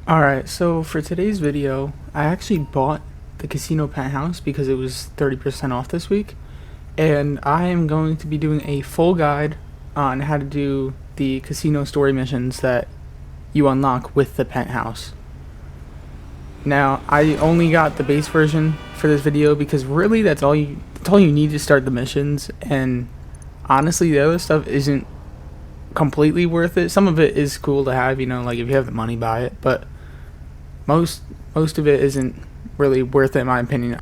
Alright, so for today's video, I actually bought the Casino Penthouse because it was 30% off this week, and I am going to be doing a full guide on how to do the casino story missions that you unlock with the penthouse. Now, I only got the base version for this video because really that's all you need to start the missions, and honestly the other stuff isn't completely worth it. Some of it is cool to have, like if you have the money, buy it, but most of it isn't really worth it in my opinion.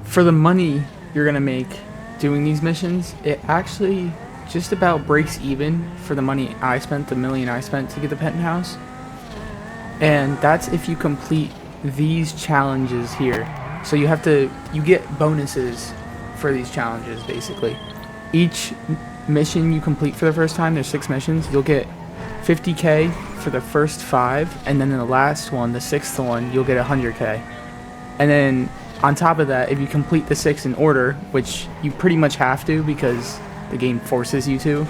For the money you're gonna make doing these missions, it actually just about breaks even for the money I spent, the million I spent to get the penthouse. And that's if you complete these challenges here. So you get bonuses for these challenges basically. Each mission you complete for the first time, there's 6 missions, you'll get 50k for the first 5, and then in the last one, the 6th one, you'll get 100k. And then on top of that, if you complete the 6 in order, which you pretty much have to because the game forces you to,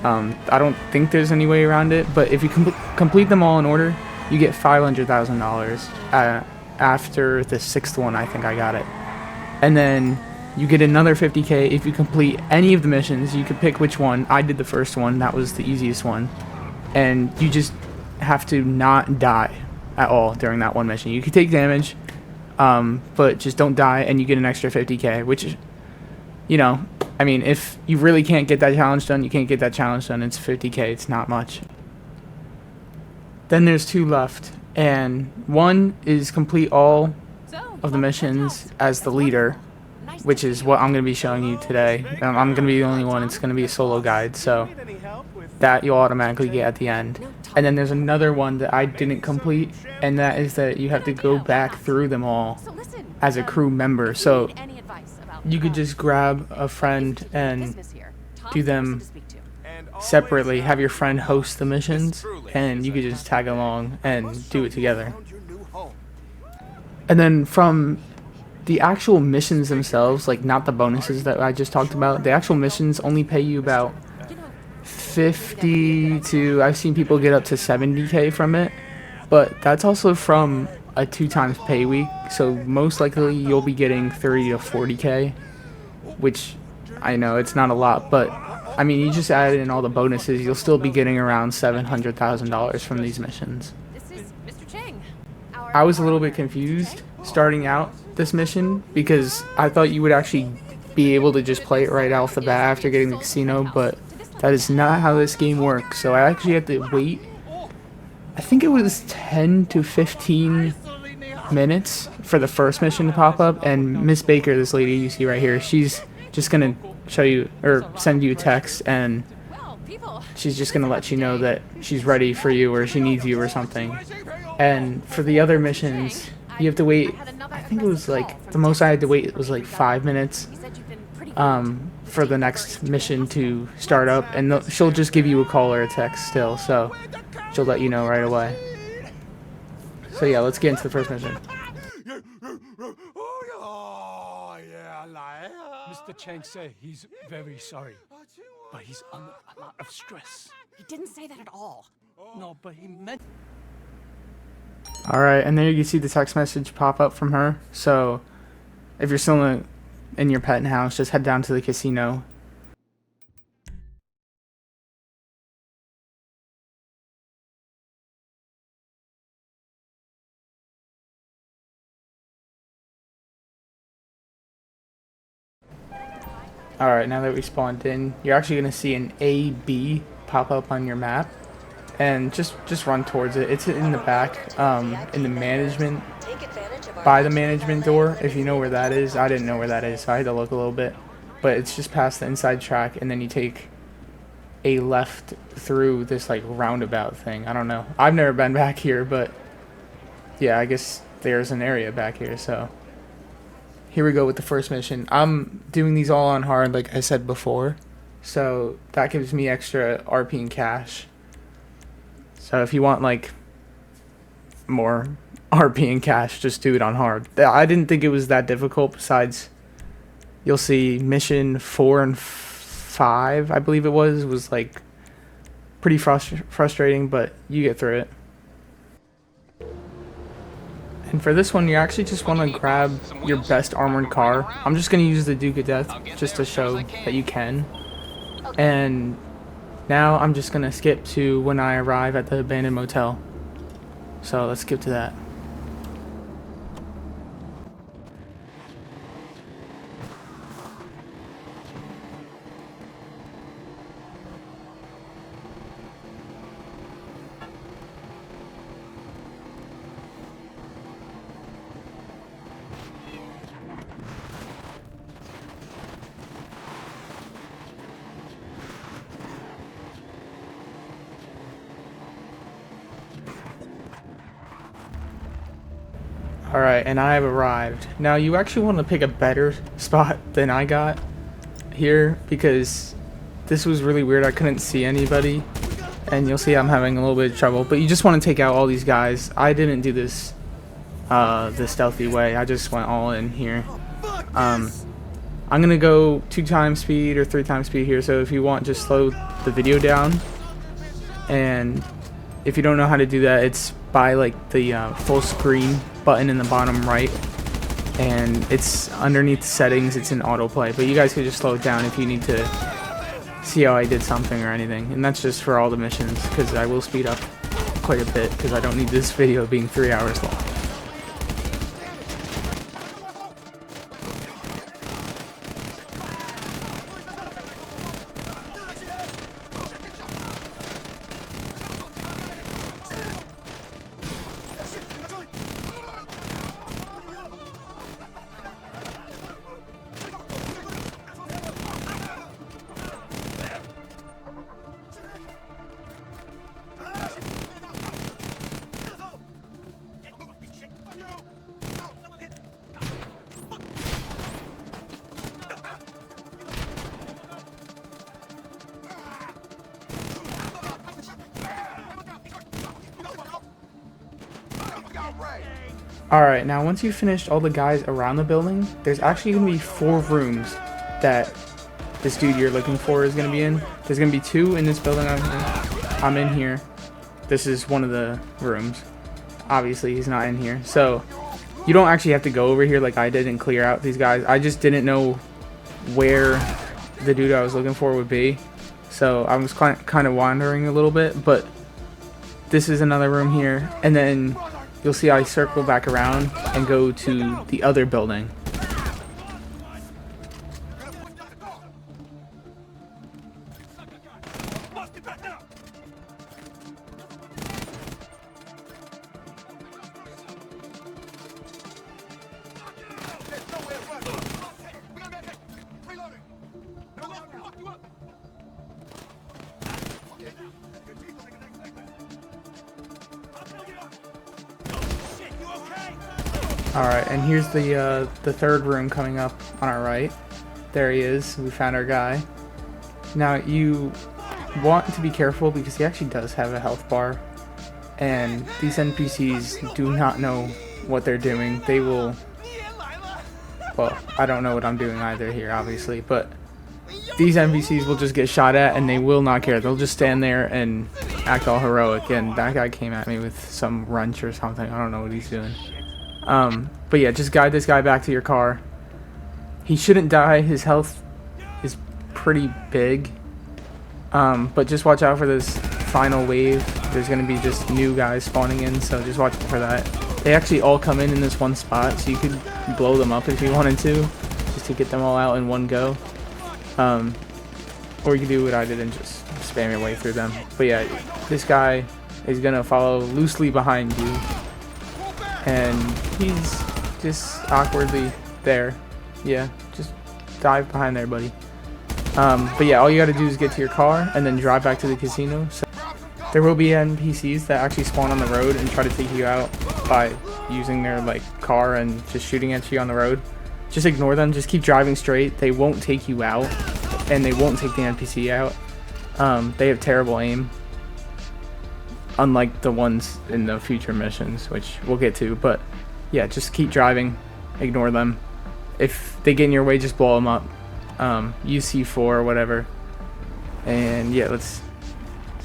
I don't think there's any way around it, but if you complete them all in order, you get $500,000 after the 6th one. I think I got it. And then you get another 50k if you complete any of the missions. You could pick which one. I did the first one, that was the easiest one. And you just have to not die at all during that one mission. You can take damage, but just don't die, and you get an extra 50k, which, I mean, if you really can't get that challenge done, you can't get that challenge done. It's 50k, it's not much. Then there's 2 left, and one is complete all of the missions as the leader, which is what I'm going to be showing you today. I'm going to be the only one. It's going to be a solo guide, so that you'll automatically get at the end. And then there's another one that I didn't complete, and that is that you have to go back through them all as a crew member. So you could just grab a friend and do them separately, have your friend host the missions, and you could just tag along and do it together. And then from the actual missions themselves, like not the bonuses that I just talked about, the actual missions only pay you about 50 to, I've seen people get up to 70k from it, but that's also from a 2 times pay week, so most likely you'll be getting 30 to 40k, which I know it's not a lot, but I mean, you just add in all the bonuses, you'll still be getting around $700,000 from these missions. I was a little bit confused starting out this mission because I thought you would actually be able to just play it right off the bat after getting the casino, but that is not how this game works. So I actually had to wait, I think it was 10 to 15 minutes for the first mission to pop up, and Miss Baker, this lady you see right here, she's just gonna show you or send you a text, and she's just gonna let you know that she's ready for you or she needs you or something. And for the other missions, you have to wait, I think it was like, the most I had to wait was like 5 minutes for the next mission to start up, and she'll just give you a call or a text still, so she'll let you know right away. So yeah, let's get into the first mission. Mr. Cheng said he's very sorry, but he's under a lot of stress. He didn't say that at all. No, but he meant... Alright, and there you see the text message pop up from her. So if you're still in your penthouse, just head down to the casino. Alright, now that we spawned in, you're actually going to see an A-B pop up on your map. And just run towards it. It's in the back, in the management, by the management door, if you know where that is. I didn't know where that is, so I had to look a little bit. But it's just past the inside track, and then you take a left through this like roundabout thing. I don't know. I've never been back here, but yeah, I guess there's an area back here, so. Here we go with the first mission. I'm doing these all on hard, like I said before, so that gives me extra RP and cash. So if you want like more RP and cash, just do it on hard. I didn't think it was that difficult. Besides, you'll see mission 4 and 5, I believe it was like pretty frustrating, but you get through it. And for this one, you actually just want to grab your best armored car. I'm just going to use the Duke of Death just to show that you can. And now I'm just going to skip to when I arrive at the abandoned motel. So let's skip to that. Alright, and I have arrived. Now you actually want to pick a better spot than I got here, because this was really weird. I couldn't see anybody, and you'll see I'm having a little bit of trouble. But you just want to take out all these guys. I didn't do this the stealthy way. I just went all in here. I'm gonna go 2 times speed or 3 times speed here, so if you want, just slow the video down. And if you don't know how to do that, it's by like the full screen button in the bottom right, and it's underneath the settings. It's in autoplay, but you guys can just slow it down if you need to see how I did something or anything. And that's just for all the missions, because I will speed up quite a bit because I don't need this video being 3 hours long. Alright, now once you've finished all the guys around the building, there's actually going to be 4 rooms that this dude you're looking for is going to be in. There's going to be 2 in this building I'm in here. This is one of the rooms. Obviously, he's not in here. So, you don't actually have to go over here like I did and clear out these guys. I just didn't know where the dude I was looking for would be. So, I was kind of wandering a little bit, but this is another room here. And then you'll see I circle back around and go to the other building. Alright, and here's the 3rd room coming up on our right. There he is. We found our guy. Now, you want to be careful because he actually does have a health bar. And these NPCs do not know what they're doing. They will... Well, I don't know what I'm doing either here, obviously. But these NPCs will just get shot at and they will not care. They'll just stand there and act all heroic. And that guy came at me with some wrench or something. I don't know what he's doing. But yeah, just guide this guy back to your car. He shouldn't die. His health is pretty big. But just watch out for this final wave. There's going to be just new guys spawning in, so just watch out for that. They actually all come in this one spot, so you could blow them up if you wanted to, just to get them all out in one go. Or you could do what I did and just spam your way through them. But yeah, this guy is going to follow loosely behind you. And he's just awkwardly there. Yeah, just dive behind there, buddy. But yeah, all you gotta do is get to your car and then drive back to the casino. So there will be NPCs that actually spawn on the road and try to take you out by using their like car and just shooting at you on the road. Just ignore them. Just keep driving straight. They won't take you out, and they won't take the NPC out. They have terrible aim. Unlike the ones in the future missions, which we'll get to. But yeah, just keep driving, ignore them. If they get in your way, just blow them up. Use C4 or whatever. And yeah, let's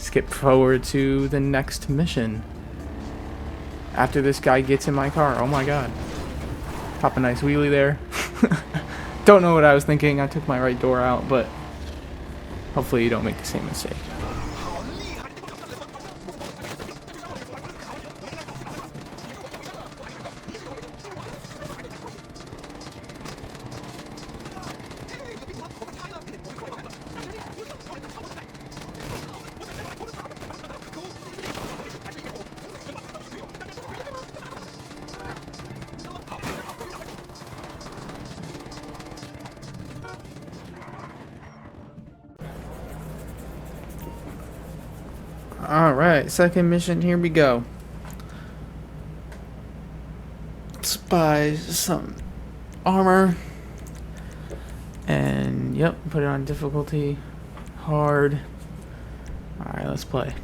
skip forward to the next mission. After this guy gets in my car, oh my god. Pop a nice wheelie there. Don't know what I was thinking. I took my right door out, but hopefully you don't make the same mistake. Alright, second mission, here we go. Let's buy some armor. And, yep, put it on difficulty. Hard. Alright, let's play.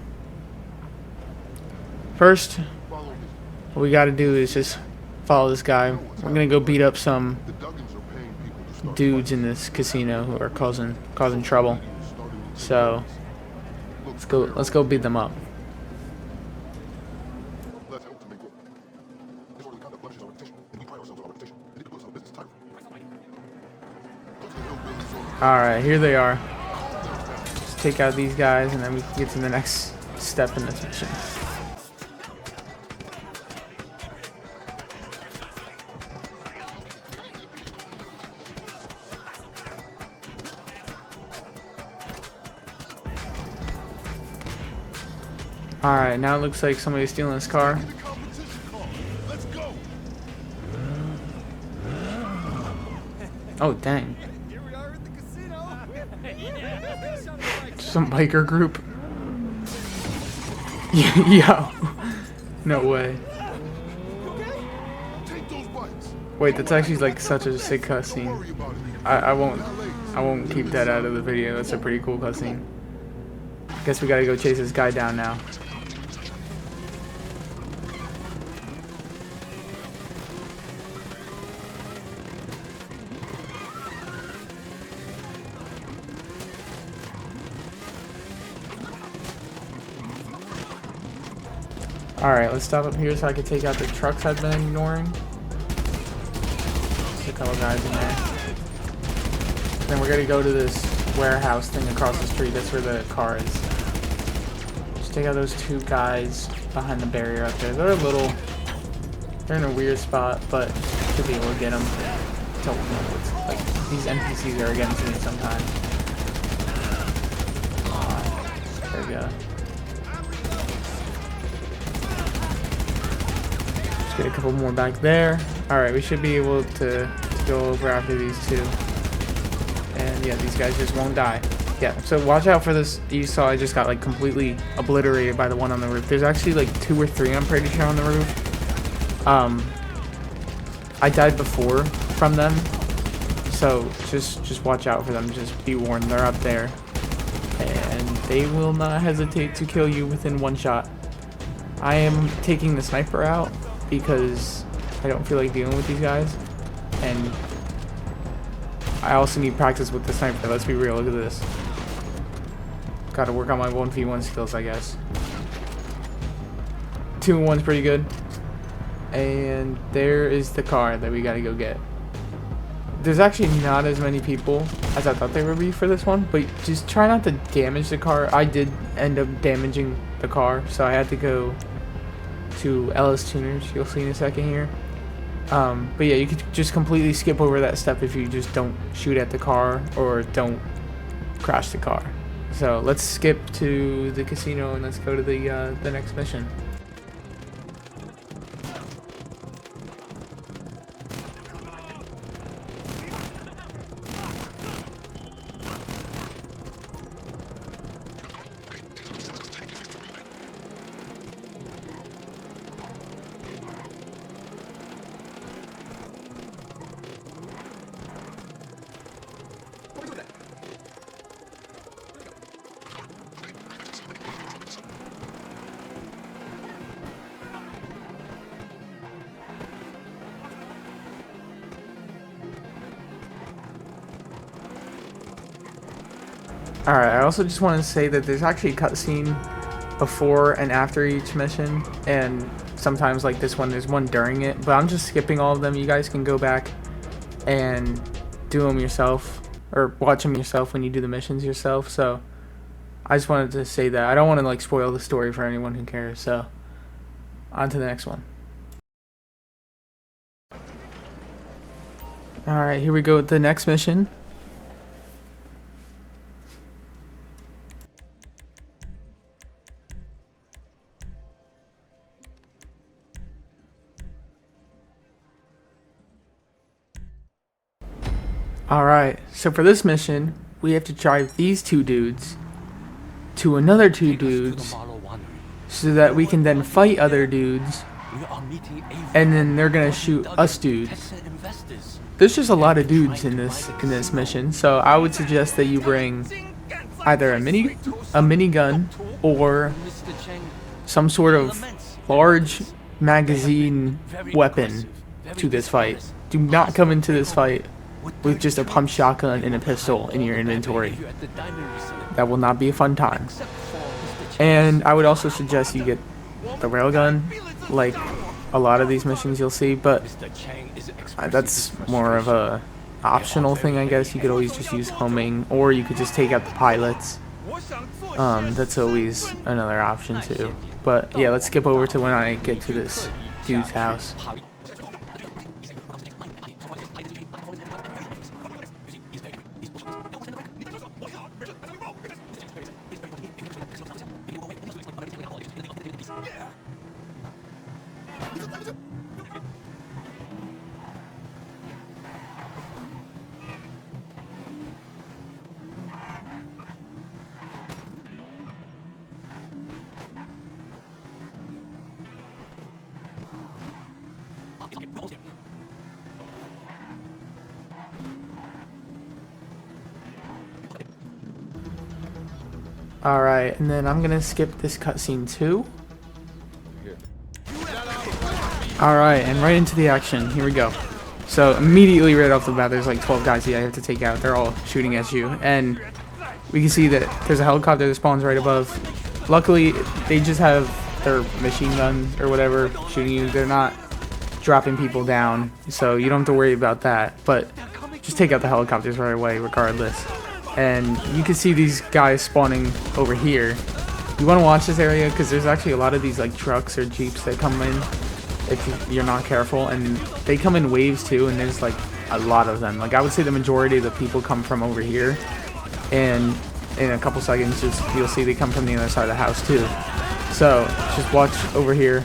First, what we gotta do is just follow this guy. We're gonna go beat up some dudes in this casino who are causing trouble. So let's go beat them up. Alright, here they are. Just take out these guys and then we can get to the next step in this mission. Alright, now it looks like somebody's stealing this car. Oh, dang. Some biker group. Yo. No way. Wait, that's actually like such a sick cutscene. I won't keep that out of the video. That's a pretty cool cutscene. Guess we gotta go chase this guy down now. Alright, let's stop up here so I can take out the trucks I've been ignoring. There's a couple guys in there. Then we're gonna go to this warehouse thing across the street. That's where the car is. Just take out those two guys behind the barrier up there. They're in a weird spot, but should be able to get them. Don't know what's like. These NPCs are getting to me sometimes. There we go. Get a couple more back there. Alright, we should be able to go over after these two. And yeah, these guys just won't die. Yeah, so watch out for this. You saw I just got like completely obliterated by the one on the roof. There's actually like 2 or 3, I'm pretty sure, on the roof. I died before from them. So just watch out for them. Just be warned, they're up there. And they will not hesitate to kill you within 1 shot. I am taking the sniper out because I don't feel like dealing with these guys, and I also need practice with the sniper. Let's be real, look at this. Gotta work on my 1v1 skills, I guess. 2-1's pretty good. And there is the car that we gotta go get. There's actually not as many people as I thought there would be for this one, but just try not to damage the car. I did end up damaging the car, so I had to go to LS Tuners, you'll see in a second here. But yeah, you could just completely skip over that step if you just don't shoot at the car or don't crash the car. So let's skip to the casino and let's go to the next mission. Alright, I also just want to say that there's actually a cutscene before and after each mission, and sometimes like this one, there's one during it, but I'm just skipping all of them. You guys can go back and do them yourself, or watch them yourself when you do the missions yourself. So I just wanted to say that. I don't want to like spoil the story for anyone who cares, so on to the next one. Alright, here we go with the next mission. Alright, so for this mission, we have to drive these two dudes to another two dudes so that we can then fight other dudes, and then they're gonna shoot us dudes. There's just a lot of dudes in this mission, so I would suggest that you bring either a minigun or some sort of large magazine weapon to this fight. Do not come into this fight with just a pump shotgun and a pistol in your inventory. That will not be a fun time. And I would also suggest you get the railgun, like a lot of these missions you'll see, but that's more of a optional thing, I guess. You could always just use homing, or you could just take out the pilots. That's always another option too. But yeah, let's skip over to when I get to this dude's house. Alright, and then I'm gonna skip this cutscene too. Alright, and right into the action. Here we go. So immediately right off the bat, there's like 12 guys here I have to take out. They're all shooting at you. And we can see that there's a helicopter that spawns right above. Luckily, they just have their machine guns or whatever shooting you. They're not dropping people down, so you don't have to worry about that. But just take out the helicopters right away regardless. And you can see these guys spawning over here. You want to watch this area because there's actually a lot of these like trucks or jeeps that come in if you're not careful, and they come in waves too, and there's like a lot of them. Like I would say the majority of the people come from over here, and in a couple seconds you'll see they come from the other side of the house too. So just watch over here.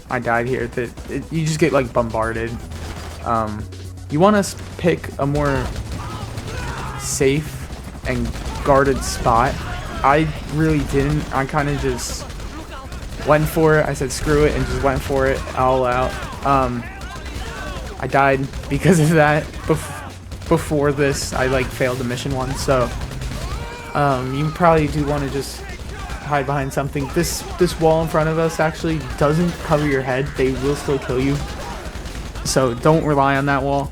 I died here. You just get like bombarded. You want to pick a more safe and guarded spot. I really didn't. I kind of just went for it. I said screw it and just went for it all out. I died because of that. Before this, I like failed the mission once, so you probably do want to just hide behind something. This wall in front of us actually doesn't cover your head. They will still kill you, so don't rely on that wall.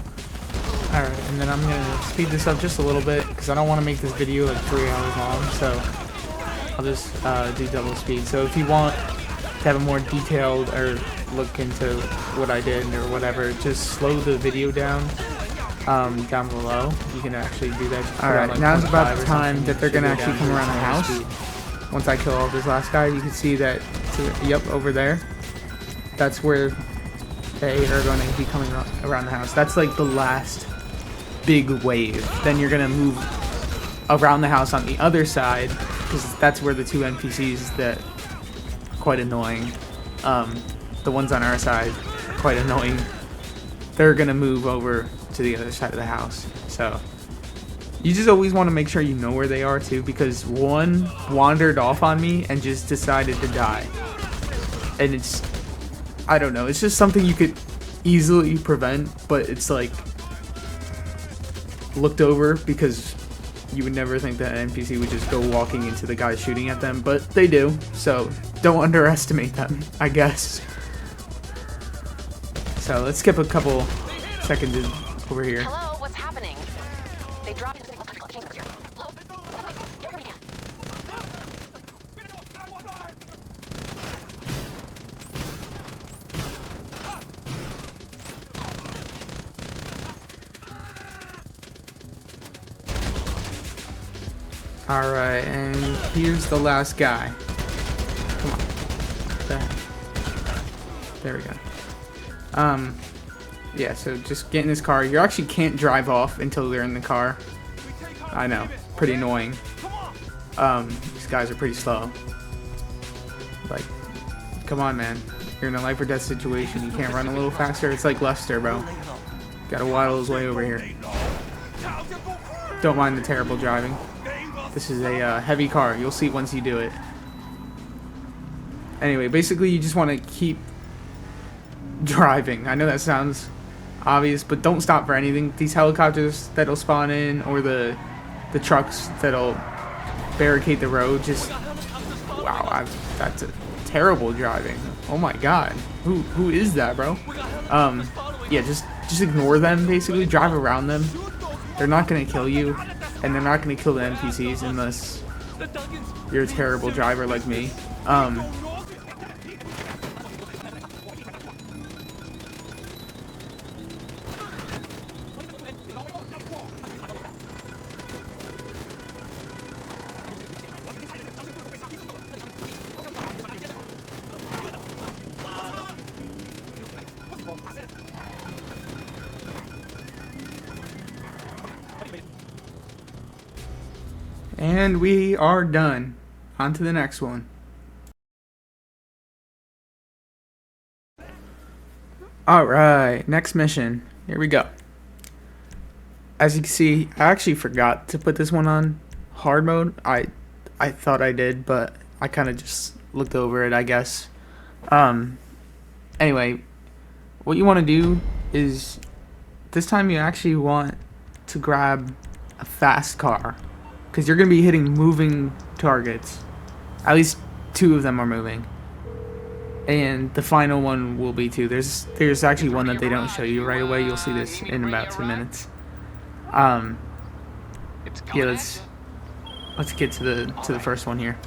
Alright, and then I'm gonna speed this up just a little bit because I don't want to make this video like 3 hours long, so I'll just do double speed. So if you want to have a more detailed or look into what I did or whatever, just slow the video down down below. You can actually do that. Alright, like now's about the time that they're gonna actually come around the house. Once I kill all this last guy, you can see that, yep, over there. That's where they are going to be coming around the house. That's like the last big wave. Then you're gonna move around the house on the other side, because that's where the two NPCs that are quite annoying, the ones on our side are quite annoying, they're gonna move over to the other side of the house. So you just always want to make sure you know where they are too, because one wandered off on me and just decided to die, and it's, I don't know, it's just something you could easily prevent, but it's like looked over because you would never think that an NPC would just go walking into the guy shooting at them, but they do, so don't underestimate them, I guess. So let's skip a couple seconds over here. Hello, what's happening? They dropped. Alright, and here's the last guy. Come on. There we go. Yeah, so just get in this car. You actually can't drive off until they're in the car. I know, pretty annoying. These guys are pretty slow. Like, come on, man. You're in a life or death situation. You can't run a little faster. It's like Lester, bro. Gotta waddle his way over here. Don't mind the terrible driving. This is a heavy car. You'll see once you do it. Anyway, basically you just want to keep driving. I know that sounds obvious, but don't stop for anything. These helicopters that'll spawn in, or the trucks that'll barricade the road, just wow, that's a terrible driving. Oh my god, who is that, bro? Yeah, just ignore them. Basically, drive around them. They're not gonna kill you, and they're not gonna kill the NPCs unless you're a terrible driver like me. And we are done. On to the next one. Alright, next mission. Here we go. As you can see, I actually forgot to put this one on hard mode. I thought I did, but I kind of just looked over it, I guess. Anyway, what you want to do is, this time you actually want to grab a fast car, because you're going to be hitting moving targets. At least 2 of them are moving. And the final one will be too. There's actually one that they don't show you right away. You'll see this in about 2 minutes. Yeah, let's get to the first one here.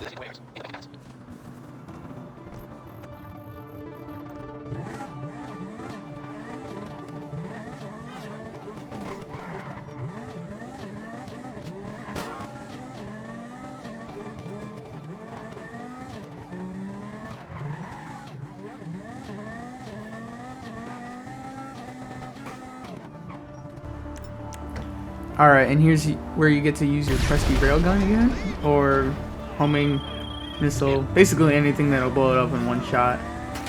Alright, and here's where you get to use your trusty railgun again, or homing missile, basically anything that'll blow it up in one shot.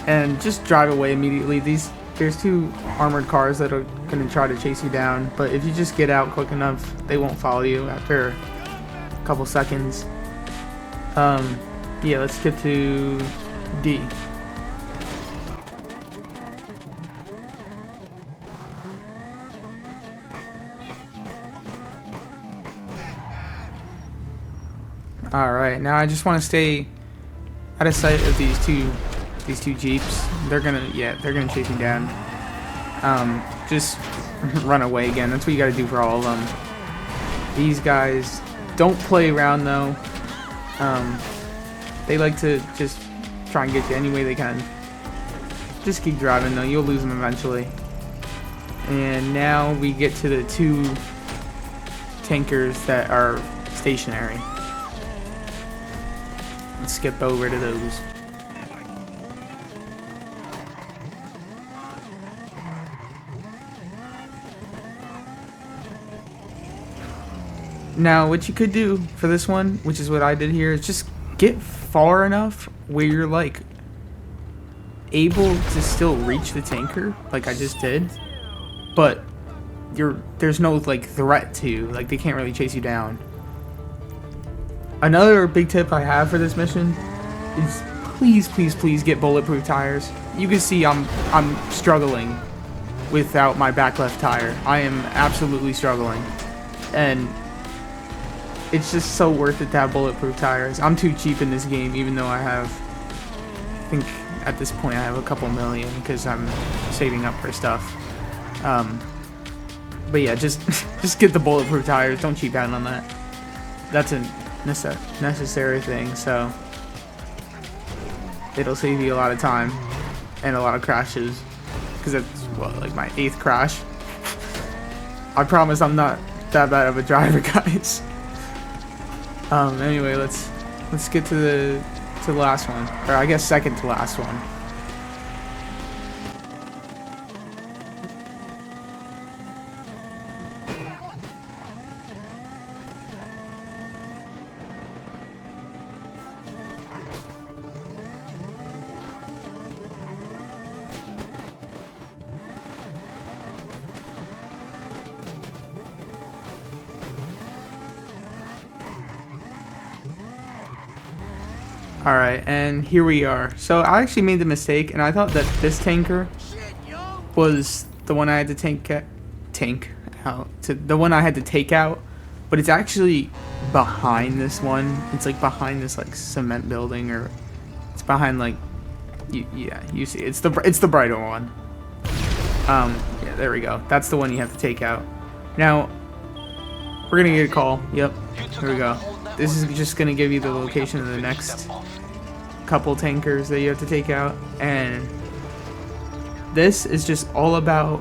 And just drive away immediately. There's 2 armored cars that are going to try to chase you down, but if you just get out quick enough, they won't follow you after a couple seconds. Yeah, let's get to D. Alright, now I just want to stay out of sight of these two Jeeps. They're gonna chase me down. Just run away again. That's what you gotta do for all of them. These guys don't play around though. They like to just try and get you any way they can. Just keep driving though, you'll lose them eventually. And now we get to the 2 tankers that are stationary. Let's skip over to those. Now, what you could do for this one, which is what I did here, is just get far enough where you're like able to still reach the tanker, like I just did, but there's no like threat to, like they can't really chase you down. Another big tip I have for this mission is please get bulletproof tires. You can see I'm struggling without my back left tire. I am absolutely struggling, and it's just so worth it to have bulletproof tires. I'm too cheap in this game, even though I think at this point I have a couple million because I'm saving up for stuff. But yeah, just get the bulletproof tires. Don't cheap out on that. That's a necessary thing, so it'll save you a lot of time and a lot of crashes, because it's like my 8th crash. I promise I'm not that bad of a driver, guys. Anyway, let's get to the last one, or I guess second to last one. Alright, and here we are. So I actually made the mistake, and I thought that this tanker was the one I had to take out, but it's actually behind this one. It's like behind this like cement building, or it's behind like yeah, you see, it's the brighter one. Yeah, there we go. That's the one you have to take out. Now we're gonna get a call. Yep, here we go. This is just gonna give you the location of the next couple tankers that you have to take out, and this is just all about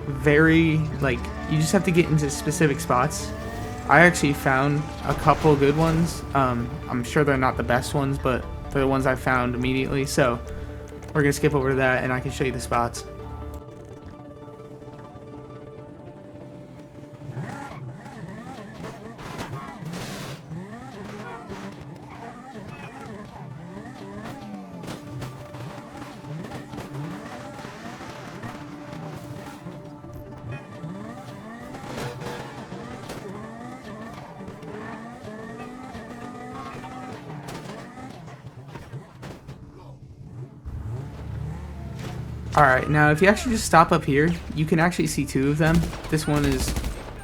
very, like, you just have to get into specific spots. I actually found a couple good ones. I'm sure they're not the best ones, but they're the ones I found immediately, so we're gonna skip over to that and I can show you the spots. Alright, now if you actually just stop up here, you can actually see two of them. This one is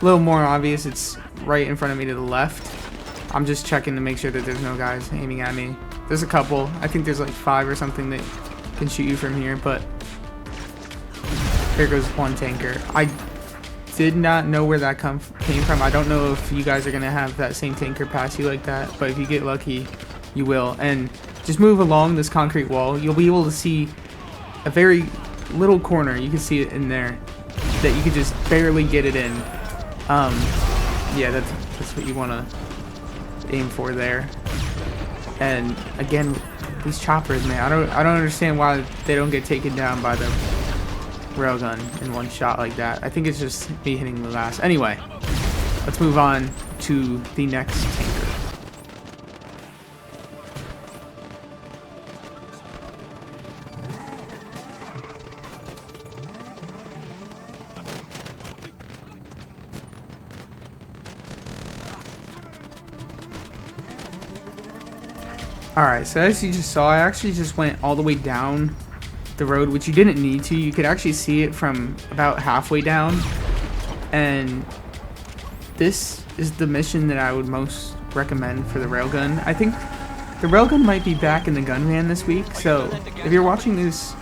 a little more obvious. It's right in front of me to the left. I'm just checking to make sure that there's no guys aiming at me. There's a couple. I think there's like 5 or something that can shoot you from here, but there goes one tanker. I did not know where that came from. I don't know if you guys are going to have that same tanker pass you like that, but if you get lucky, you will. And just move along this concrete wall. You'll be able to see a very little corner. You can see it in there that you could just barely get it in. Yeah, that's what you want to aim for there. And again, these choppers, man, I don't understand why they don't get taken down by the railgun in one shot like that. I think it's just me hitting the last. Anyway, let's move on to the next tanker. Alright, so as you just saw, I actually just went all the way down the road, which you didn't need to. You could actually see it from about halfway down. And this is the mission that I would most recommend for the railgun. I think the railgun might be back in the gun van this week, so if you're watching this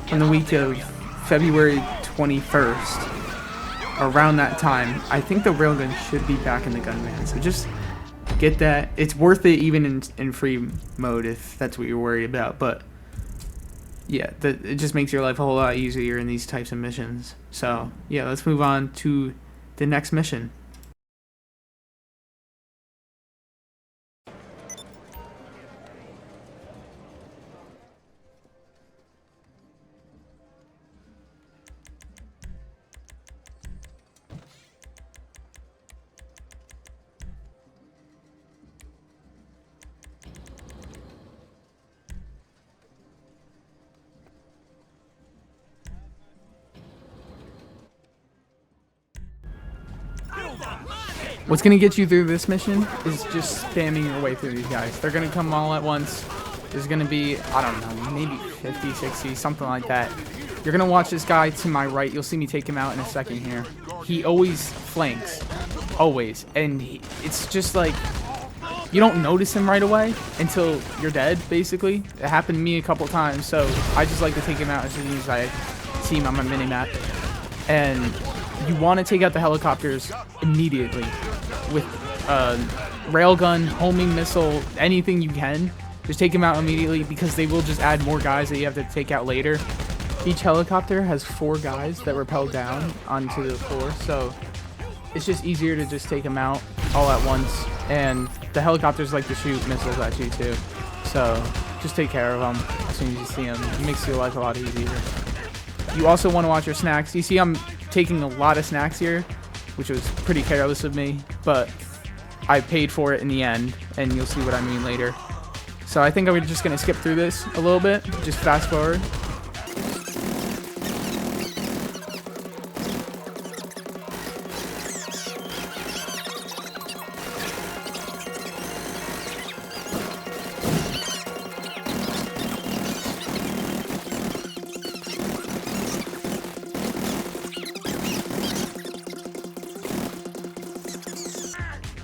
from the week of February 21st, around that time, I think the railgun should be back in the gun van. So just get that. It's worth it even in free mode if that's what you're worried about, but yeah, it just makes your life a whole lot easier in these types of missions. So yeah, let's move on to the next mission. What's going to get you through this mission is just spamming your way through these guys. They're going to come all at once. There's going to be, I don't know, maybe 50, 60, something like that. You're going to watch this guy to my right. You'll see me take him out in a second here. He always flanks. Always. And it's just like, you don't notice him right away until you're dead, basically. It happened to me a couple times, so I just like to take him out as soon as I see him on my minimap. And you want to take out the helicopters immediately with railgun, homing missile, anything you can. Just take them out immediately because they will just add more guys that you have to take out later. Each helicopter has 4 guys that rappel down onto the floor, so it's just easier to just take them out all at once and the helicopters like to shoot missiles at you too. So just take care of them as soon as you see them. It makes your life a lot easier. You also want to watch your snacks. You see I'm taking a lot of snacks here, which was pretty careless of me, but I paid for it in the end, and you'll see what I mean later. So I think I'm just going to skip through this a little bit, just fast forward.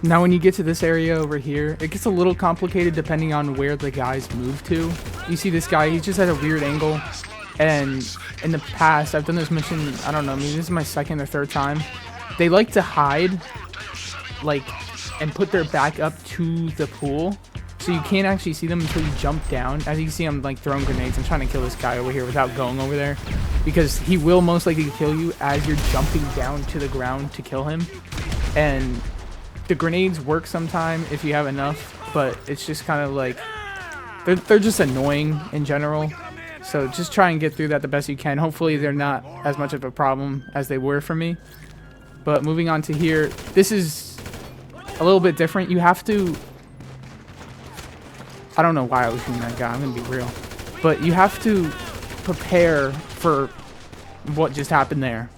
Now when you get to this area over here, it gets a little complicated depending on where the guys move to. You see this guy, he's just at a weird angle. And in the past, I've done this mission, I don't know, maybe this is my second or third time. They like to hide, like, and put their back up to the pool. So you can't actually see them until you jump down. As you can see, I'm like throwing grenades. I'm trying to kill this guy over here without going over there. Because he will most likely kill you as you're jumping down to the ground to kill him. And the grenades work sometime if you have enough, but it's just kind of like they're just annoying in general. So just try and get through that the best you can. Hopefully they're not as much of a problem as they were for me. But moving on to here, this is a little bit different. You have to, I don't know why I was shooting that guy, I'm gonna be real, but you have to prepare for what just happened there.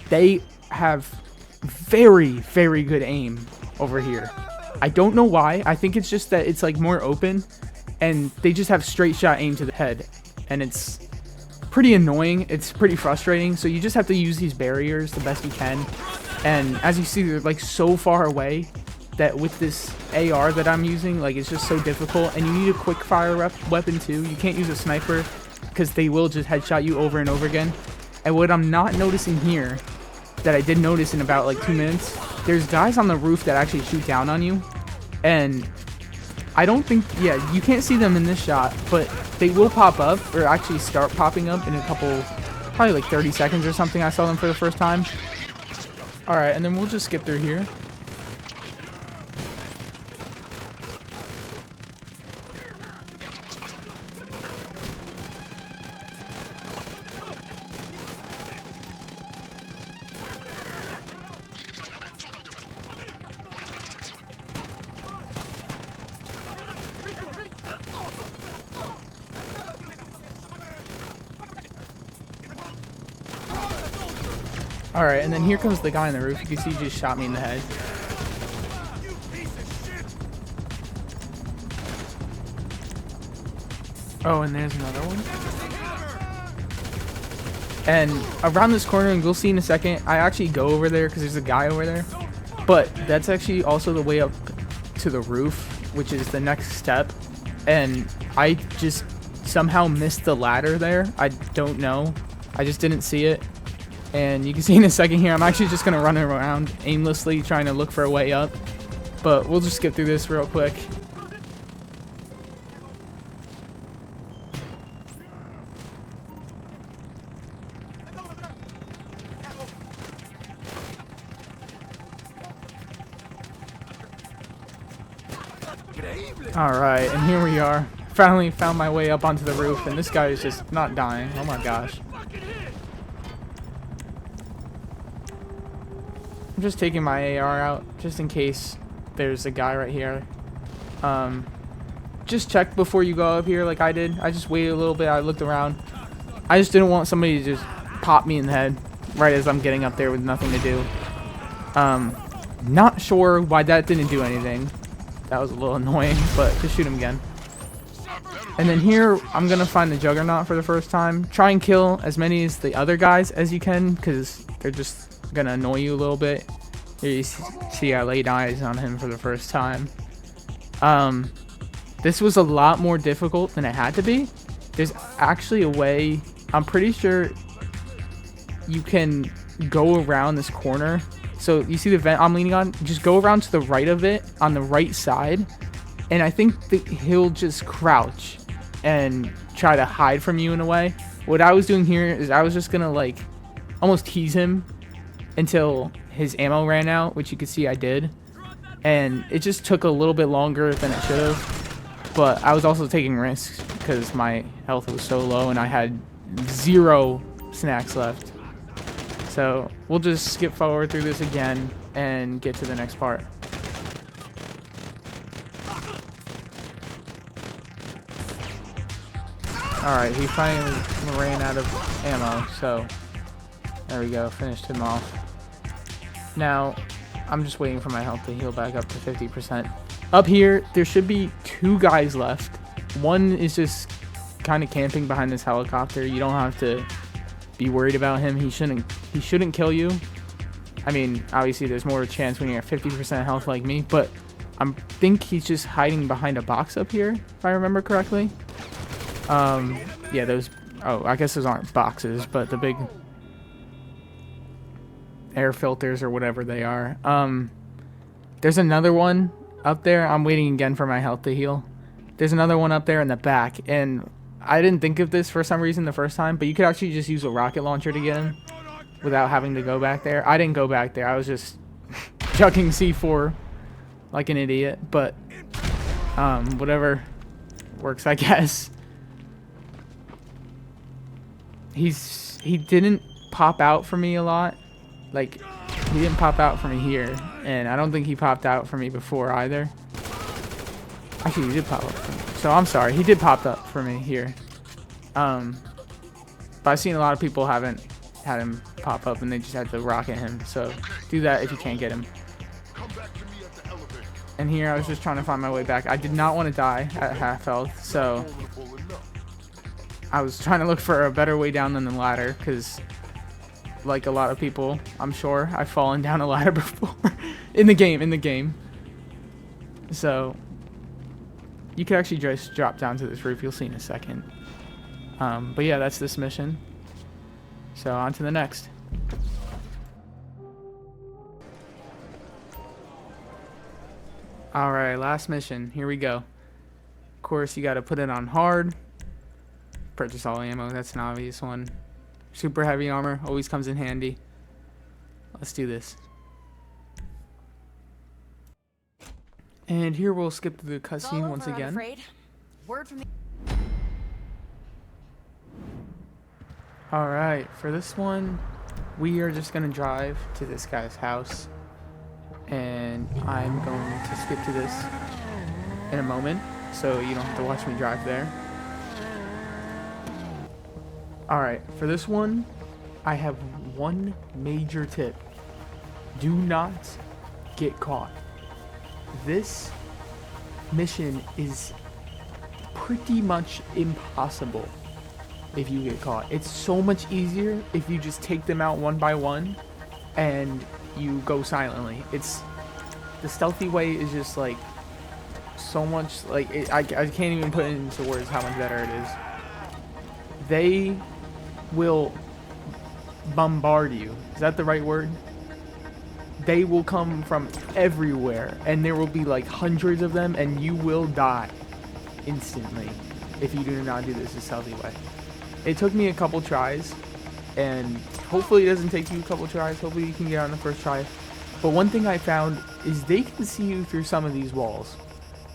They have very, very good aim over here. I don't know why. I think it's just that it's like more open and they just have straight shot aim to the head, and it's pretty annoying. It's pretty frustrating. So you just have to use these barriers the best you can. And as you see, they're like so far away that with this AR that I'm using, like it's just so difficult. And you need a quick fire weapon too. You can't use a sniper because they will just headshot you over and over again. And what I'm not noticing here, that I did notice in about like 2 minutes, there's guys on the roof that actually shoot down on you, and I don't think, yeah, you can't see them in this shot, but they will pop up, or actually start popping up in a couple, probably like 30 seconds or something. I saw them for the first time. Alright, and then we'll just skip through here. Alright, and then here comes the guy on the roof. You can see he just shot me in the head. Oh, and there's another one. And around this corner, and we'll see in a second, I actually go over there because there's a guy over there. But that's actually also the way up to the roof, which is the next step. And I just somehow missed the ladder there. I don't know. I just didn't see it. And you can see in a second here, I'm actually just going to run around aimlessly trying to look for a way up. But we'll just skip through this real quick. Alright, and here we are. Finally found my way up onto the roof, and this guy is just not dying. Oh my gosh. I'm just taking my AR out just in case there's a guy right here. Just check before you go up here like I did. I just waited a little bit. I looked around. I just didn't want somebody to just pop me in the head right as I'm getting up there with nothing to do. Not sure why that didn't do anything. That was a little annoying, but just shoot him again. And then here, I'm going to find the Juggernaut for the first time. Try and kill as many as the other guys as you can, because they're just gonna annoy you a little bit. Here you see I laid eyes on him for the first time. This was a lot more difficult than it had to be. There's actually a way, I'm pretty sure you can go around this corner. So you see the vent I'm leaning on, just go around to the right of it on the right side, and I think that he'll just crouch and try to hide from you in a way. What I was doing here is I was just gonna like almost tease him until his ammo ran out, which you can see I did. and it just took a little bit longer than it should have. But I was also taking risks because my health was so low and I had 0 snacks left. So we'll just skip forward through this again and get to the next part. Alright, he finally ran out of ammo, so there we go, finished him off. Now, I'm just waiting for my health to heal back up to 50%. Up here, there should be 2 guys left. One is just kind of camping behind this helicopter. You don't have to be worried about him. He shouldn't kill you. I mean, obviously there's more chance when you're at 50% health like me, but I think he's just hiding behind a box up here, if I remember correctly. Yeah, those, oh, I guess those aren't boxes, but the big air filters or whatever they are. There's another one up there. I'm waiting again for my health to heal. There's another one up there in the back, and I didn't think of this for some reason the first time, but you could actually just use a rocket launcher to get him without having to go back there. I didn't go back there. I was just chucking C4 like an idiot, but whatever works, I guess. He didn't pop out for me a lot. Like, he didn't pop out for me here, and I don't think he popped out for me before either. Actually, he did pop up for me. So I'm sorry, he did pop up for me here. But I've seen a lot of people haven't had him pop up and they just had to rocket him. So do that if you can't get him. And here I was just trying to find my way back. I did not want to die at half health, so I was trying to look for a better way down than the ladder, because like a lot of people, I'm sure, I've fallen down a ladder before in the game. So you could actually just drop down to this roof. You'll see in a second. But yeah, that's this mission. So on to the next. Alright, last mission. Here we go. Of course, you got to put it on hard. Purchase all ammo. That's an obvious one. Super heavy armor always comes in handy. Let's do this. And here we'll skip through the cutscene once again. Word from the Alright, for this one, we are just going to drive to this guy's house. And I'm going to skip to this in a moment, so you don't have to watch me drive there. Alright, for this one, I have one major tip. Do not get caught. This mission is pretty much impossible if you get caught. It's so much easier if you just take them out one by one and you go silently. It's the stealthy way is just like so much, like I can't even put into words how much better it is. They will bombard you. Is that the right word? They will come from everywhere, and there will be like hundreds of them, and you will die instantly if you do not do this the stealthy way. It took me a couple tries, and hopefully it doesn't take you a couple tries. Hopefully you can get on the first try. But one thing I found is they can see you through some of these walls.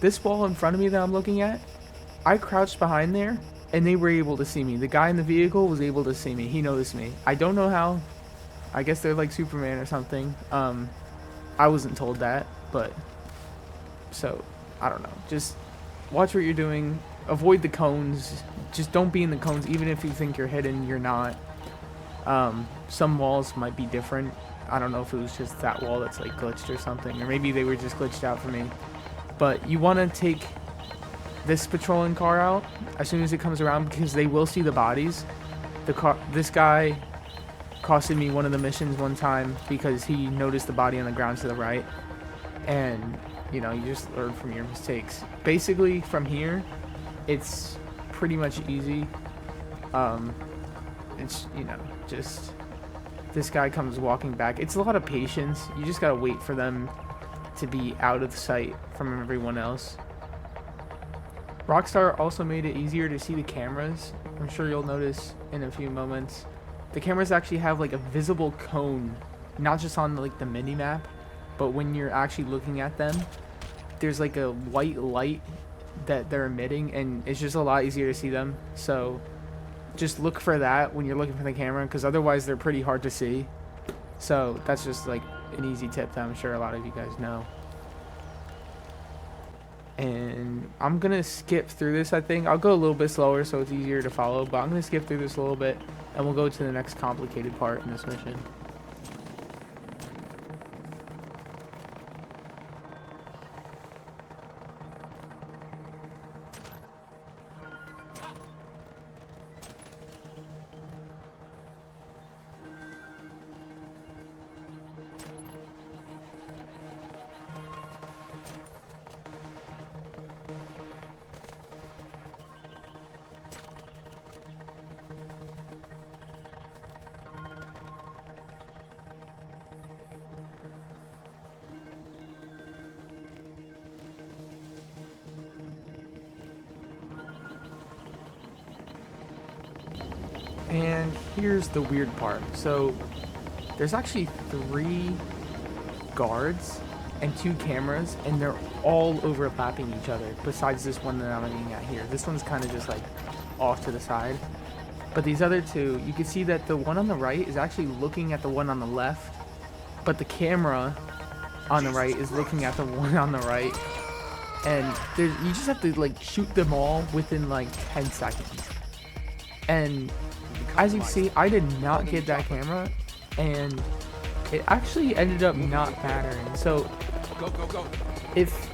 This wall in front of me that I'm looking at, I crouched behind there, and they were able to see me. The guy in the vehicle was able to see me. He noticed me. I don't know how. I guess they're like Superman or something. I wasn't told that, but so I don't know. Just watch what you're doing. Avoid the cones. Just don't be in the cones, even if you think you're hidden. You're not. Some walls might be different. I don't know if it was just that wall that's like glitched or something, or maybe they were just glitched out for me. But you want to take this patrolling car out as soon as it comes around, because they will see the bodies. This guy costed me one of the missions one time because he noticed the body on the ground to the right, and you know, you just learn from your mistakes. Basically from here it's pretty much easy. It's, you know, just this guy comes walking back. It's a lot of patience. You just gotta wait for them to be out of sight from everyone else. Rockstar also made it easier to see the cameras. I'm sure you'll notice in a few moments. The cameras actually have like a visible cone, not just on like the mini map, but when you're actually looking at them, there's like a white light that they're emitting, and it's just a lot easier to see them. So just look for that when you're looking for the camera, because otherwise they're pretty hard to see. So that's just like an easy tip that I'm sure a lot of you guys know. And I'm gonna skip through this. I think I'll go a little bit slower so it's easier to follow, but I'm gonna skip through this a little bit and we'll go to the next complicated part in this mission. And here's the weird part. So there's actually 3 guards and 2 cameras, and they're all overlapping each other besides this one that I'm looking at here. This one's kind of just like off to the side, but these other 2, you can see that the one on the right is actually looking at the one on the left, but the camera on the right is looking at the one on the right. And you just have to like shoot them all within like 10 seconds. And as you can see, I did not get that camera, and it actually ended up not mattering. So if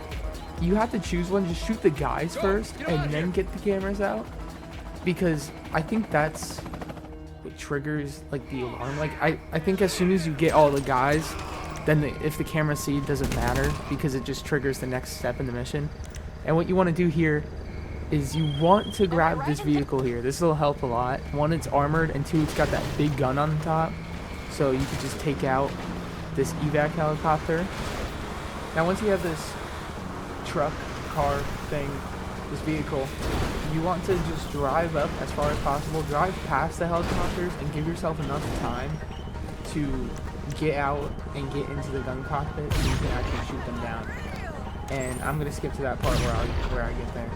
you have to choose one, just shoot the guys first and then get the cameras out, because I think that's what triggers like the alarm. Like I think as soon as you get all the guys, then if the camera seed doesn't matter, because it just triggers the next step in the mission. And what you want to do here is you want to grab this vehicle here. This will help a lot. 1, it's armored, and 2, it's got that big gun on the top, so you can just take out this evac helicopter. Now once you have this truck, car thing, this vehicle, you want to just drive up as far as possible, drive past the helicopters, and give yourself enough time to get out and get into the gun cockpit so you can actually shoot them down. And I'm gonna skip to that part where I get there.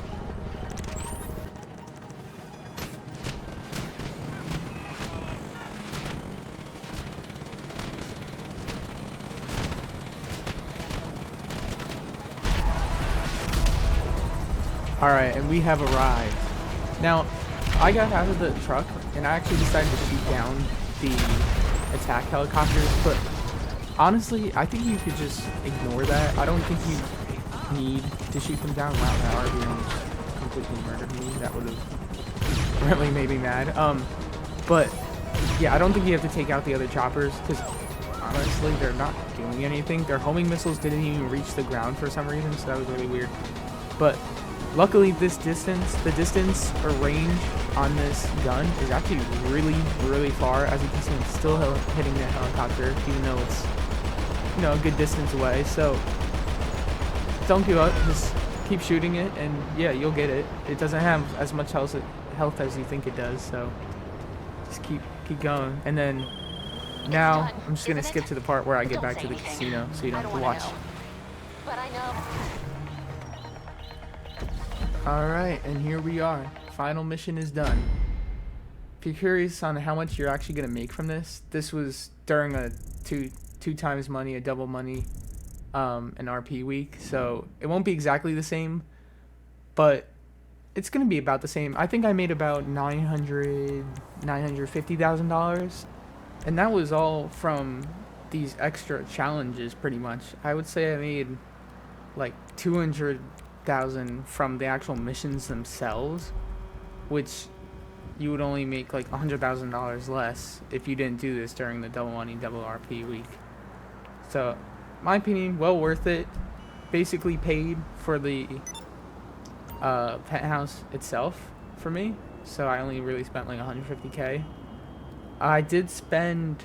Alright, and we have arrived. Now, I got out of the truck, and I actually decided to shoot down the attack helicopters, but honestly, I think you could just ignore that. I don't think you need to shoot them down. Wow, that RV almost completely murdered me. That would have really made me mad. But, yeah, I don't think you have to take out the other choppers, because honestly, they're not doing anything. Their homing missiles didn't even reach the ground for some reason, so that was really weird. But luckily, the distance or range on this gun is actually really, really far. As you can see, it's still hitting the helicopter, even though it's, you know, a good distance away. So don't give up. Just keep shooting it, and yeah, you'll get it. It doesn't have as much health as you think it does. So just keep going. And then now I'm just gonna skip to the part where I get back to the casino, so you don't have to watch. But I know. Alright, and here we are. Final mission is done. If you're curious on how much you're actually going to make from this, this was during a two times money, a double money, an RP week. So it won't be exactly the same, but it's going to be about the same. I think I made about $950,000, and that was all from these extra challenges pretty much. I would say I made like 200,000 from the actual missions themselves, which you would only make like $100,000 less if you didn't do this during the double money, double RP week. So, my opinion, well worth it. Basically paid for the penthouse itself for me, so I only really spent like 150K. I did spend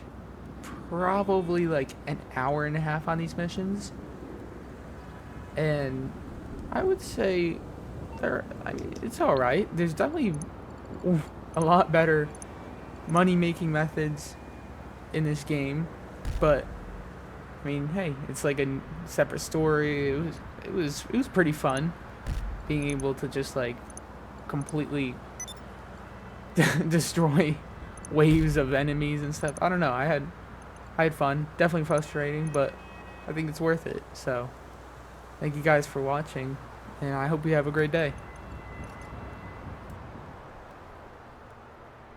probably like an hour and a half on these missions, and I would say it's alright. There's definitely a lot better money-making methods in this game, but I mean, hey, it's like a separate story. It was pretty fun being able to just like completely destroy waves of enemies and stuff. I don't know. I had fun. Definitely frustrating, but I think it's worth it. So, thank you guys for watching, and I hope you have a great day.